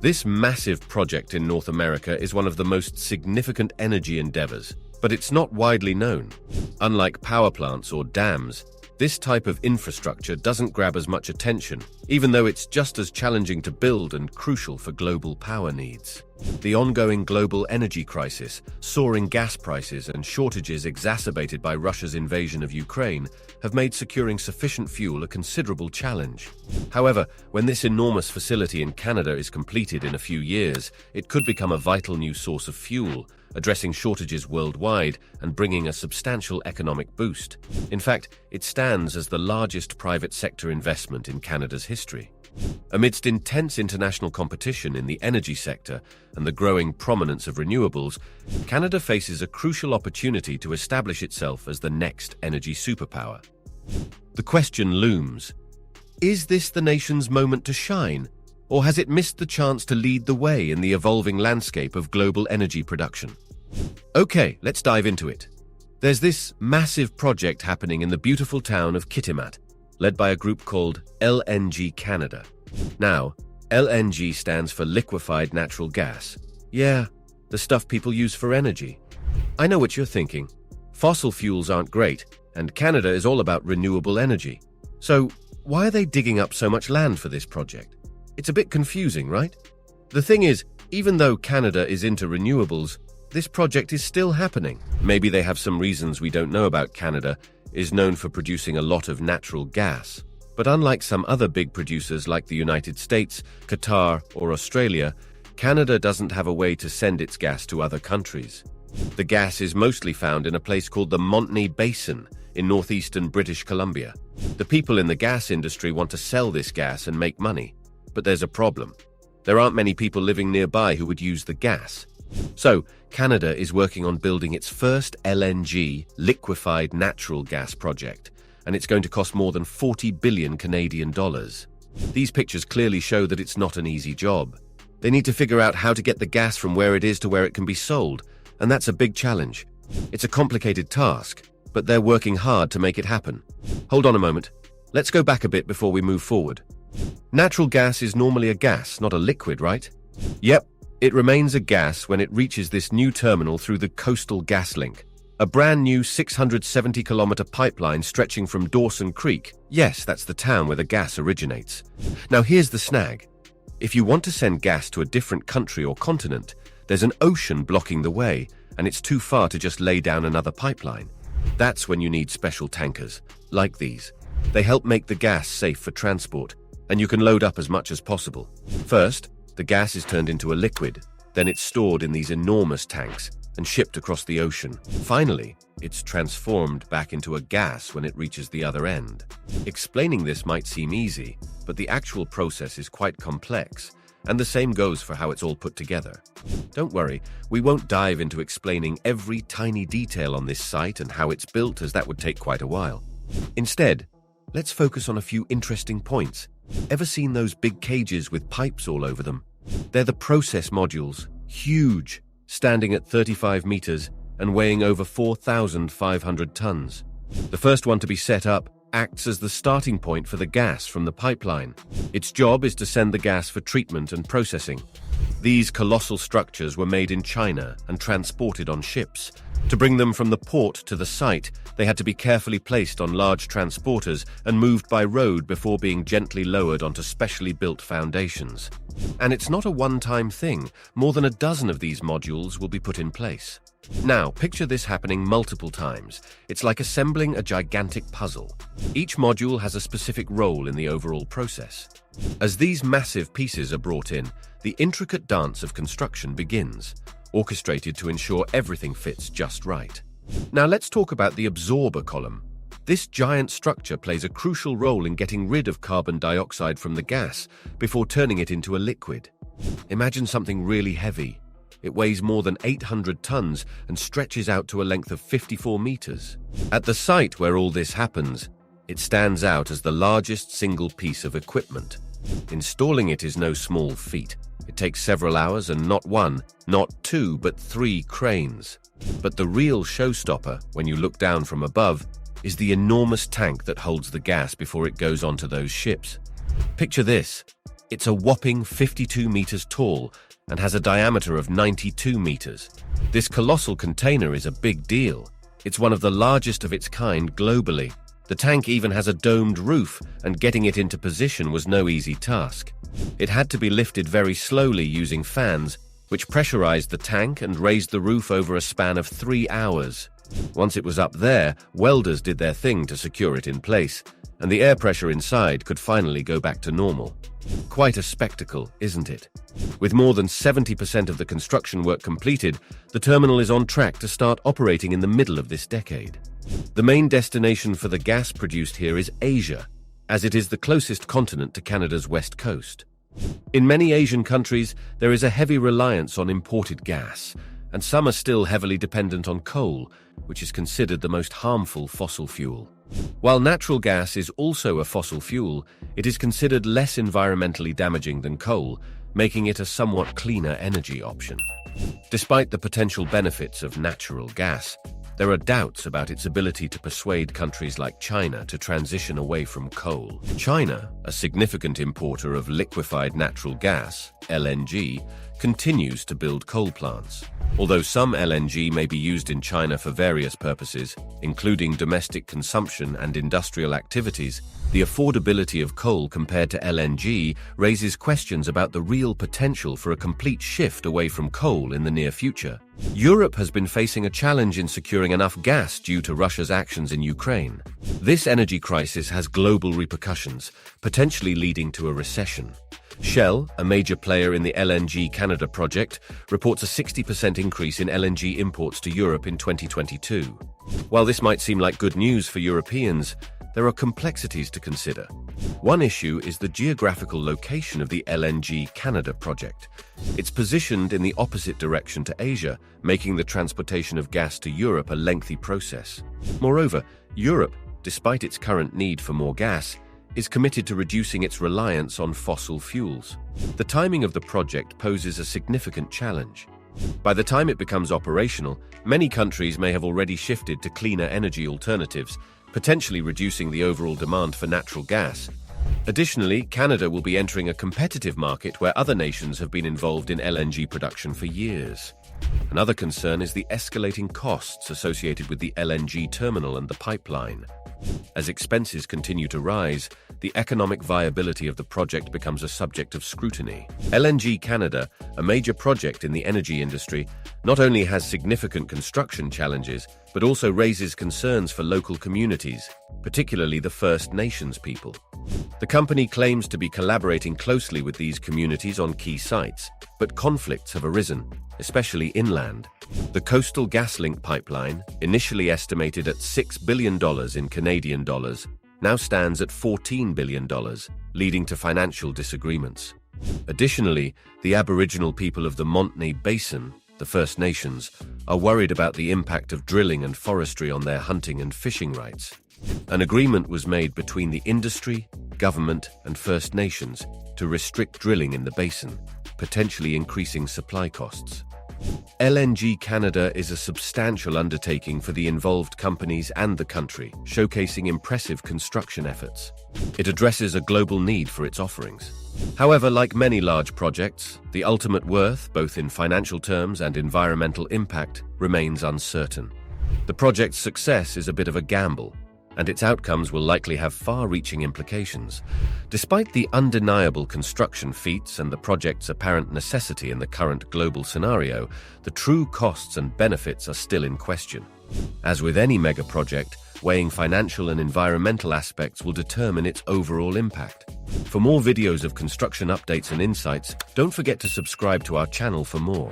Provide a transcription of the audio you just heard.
This massive project in North America is one of the most significant energy endeavors, but it's not widely known. Unlike power plants or dams, this type of infrastructure doesn't grab as much attention, even though it's just as challenging to build and crucial for global power needs. The ongoing global energy crisis, soaring gas prices, and shortages exacerbated by Russia's invasion of Ukraine have made securing sufficient fuel a considerable challenge. However, when this enormous facility in Canada is completed in a few years, it could become a vital new source of fuel, addressing shortages worldwide and bringing a substantial economic boost. In fact, it stands as the largest private sector investment in Canada's history. Amidst intense international competition in the energy sector and the growing prominence of renewables, Canada faces a crucial opportunity to establish itself as the next energy superpower. The question looms: is this the nation's moment to shine, or has it missed the chance to lead the way in the evolving landscape of global energy production? Okay, let's dive into it. There's this massive project happening in the beautiful town of Kitimat, led by a group called LNG Canada. Now, LNG stands for liquefied natural gas. Yeah, the stuff people use for energy. I know what you're thinking. Fossil fuels aren't great, and Canada is all about renewable energy. So, why are they digging up so much land for this project? It's a bit confusing, right? The thing is, even though Canada is into renewables, this project is still happening. Maybe they have some reasons we don't know about. Canada is known for producing a lot of natural gas. But unlike some other big producers like the United States, Qatar, or Australia, Canada doesn't have a way to send its gas to other countries. The gas is mostly found in a place called the Montney Basin in northeastern British Columbia. The people in the gas industry want to sell this gas and make money. But there's a problem. There aren't many people living nearby who would use the gas. So, Canada is working on building its first LNG, liquefied natural gas project, and it's going to cost more than 40 billion Canadian dollars. These pictures clearly show that it's not an easy job. They need to figure out how to get the gas from where it is to where it can be sold, and that's a big challenge. It's a complicated task, but they're working hard to make it happen. Hold on a moment. Let's go back a bit before we move forward. Natural gas is normally a gas, not a liquid, right? Yep. It remains a gas when it reaches this new terminal through the Coastal GasLink, a brand new 670-kilometer pipeline stretching from Dawson Creek. Yes, that's the town where the gas originates. Now here's the snag. If you want to send gas to a different country or continent, there's an ocean blocking the way, and it's too far to just lay down another pipeline. That's when you need special tankers, like these. They help make the gas safe for transport, and you can load up as much as possible. First, the gas is turned into a liquid, then it's stored in these enormous tanks and shipped across the ocean. Finally, it's transformed back into a gas when it reaches the other end. Explaining this might seem easy, but the actual process is quite complex, and the same goes for how it's all put together. Don't worry, we won't dive into explaining every tiny detail on this site and how it's built, as that would take quite a while. Instead, let's focus on a few interesting points. Ever seen those big cages with pipes all over them? They're the process modules, huge, standing at 35 meters and weighing over 4,500 tons. The first one to be set up acts as the starting point for the gas from the pipeline. Its job is to send the gas for treatment and processing. These colossal structures were made in China and transported on ships. To bring them from the port to the site, they had to be carefully placed on large transporters and moved by road before being gently lowered onto specially built foundations. And it's not a one-time thing. More than a dozen of these modules will be put in place. Now, picture this happening multiple times. It's like assembling a gigantic puzzle. Each module has a specific role in the overall process. As these massive pieces are brought in, the intricate dance of construction begins, orchestrated to ensure everything fits just right. Now let's talk about the absorber column. This giant structure plays a crucial role in getting rid of carbon dioxide from the gas before turning it into a liquid. Imagine something really heavy. It weighs more than 800 tons and stretches out to a length of 54 meters. At the site where all this happens, it stands out as the largest single piece of equipment. Installing it is no small feat. It takes several hours and not one, not two, but 3 cranes. But the real showstopper, when you look down from above, is the enormous tank that holds the gas before it goes onto those ships. Picture this. It's a whopping 52 meters tall and has a diameter of 92 meters. This colossal container is a big deal. It's one of the largest of its kind globally. The tank even has a domed roof, and getting it into position was no easy task. It had to be lifted very slowly using fans, which pressurized the tank and raised the roof over a span of 3 hours. Once it was up there, welders did their thing to secure it in place, and the air pressure inside could finally go back to normal. Quite a spectacle, isn't it? With more than 70% of the construction work completed, the terminal is on track to start operating in the middle of this decade. The main destination for the gas produced here is Asia, as it is the closest continent to Canada's west coast. In many Asian countries, there is a heavy reliance on imported gas, and some are still heavily dependent on coal, which is considered the most harmful fossil fuel. While natural gas is also a fossil fuel, it is considered less environmentally damaging than coal, making it a somewhat cleaner energy option. Despite the potential benefits of natural gas, there are doubts about its ability to persuade countries like China to transition away from coal. China, a significant importer of liquefied natural gas, LNG, continues to build coal plants. Although some LNG may be used in China for various purposes, including domestic consumption and industrial activities, the affordability of coal compared to LNG raises questions about the real potential for a complete shift away from coal in the near future. Europe has been facing a challenge in securing enough gas due to Russia's actions in Ukraine. This energy crisis has global repercussions, potentially leading to a recession. Shell, a major player in the LNG Canada project, reports a 60% increase in LNG imports to Europe in 2022. While this might seem like good news for Europeans, there are complexities to consider. One issue is the geographical location of the LNG Canada project. It's positioned in the opposite direction to Asia, making the transportation of gas to Europe a lengthy process. Moreover, Europe, despite its current need for more gas, is committed to reducing its reliance on fossil fuels. The timing of the project poses a significant challenge. By the time it becomes operational, many countries may have already shifted to cleaner energy alternatives, potentially reducing the overall demand for natural gas. Additionally, Canada will be entering a competitive market where other nations have been involved in LNG production for years. Another concern is the escalating costs associated with the LNG terminal and the pipeline. As expenses continue to rise, the economic viability of the project becomes a subject of scrutiny. LNG Canada, a major project in the energy industry, not only has significant construction challenges, but also raises concerns for local communities, particularly the First Nations people. The company claims to be collaborating closely with these communities on key sites, but conflicts have arisen, especially inland. The Coastal GasLink pipeline, initially estimated at $6 billion in Canadian dollars, now stands at $14 billion, leading to financial disagreements. Additionally, the Aboriginal people of the Montney Basin, the First Nations, are worried about the impact of drilling and forestry on their hunting and fishing rights. An agreement was made between the industry, government, and First Nations to restrict drilling in the basin, potentially increasing supply costs. LNG Canada is a substantial undertaking for the involved companies and the country, showcasing impressive construction efforts. It addresses a global need for its offerings. However, like many large projects, the ultimate worth, both in financial terms and environmental impact, remains uncertain. The project's success is a bit of a gamble, and its outcomes will likely have far-reaching implications. Despite the undeniable construction feats and the project's apparent necessity in the current global scenario, the true costs and benefits are still in question. As with any mega-project, weighing financial and environmental aspects will determine its overall impact. For more videos of construction updates and insights, don't forget to subscribe to our channel for more.